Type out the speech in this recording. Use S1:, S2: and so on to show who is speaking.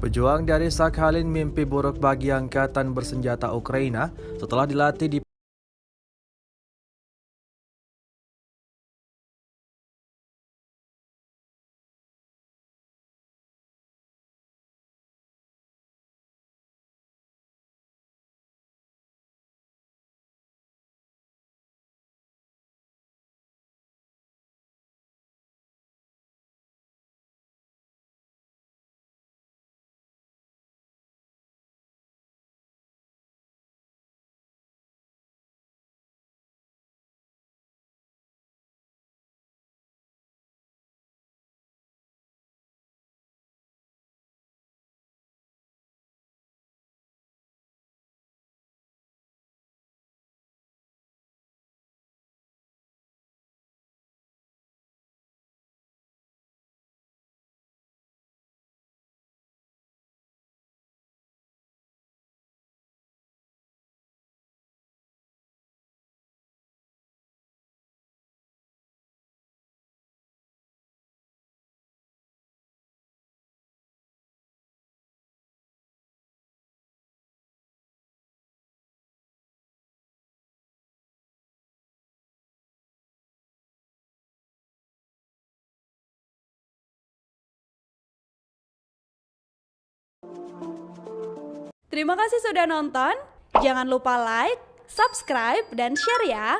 S1: Pejuang dari Sakhalin mimpi buruk bagi angkatan bersenjata Ukraina setelah dilatih di
S2: Terima kasih sudah nonton. Jangan lupa like, subscribe, dan share ya.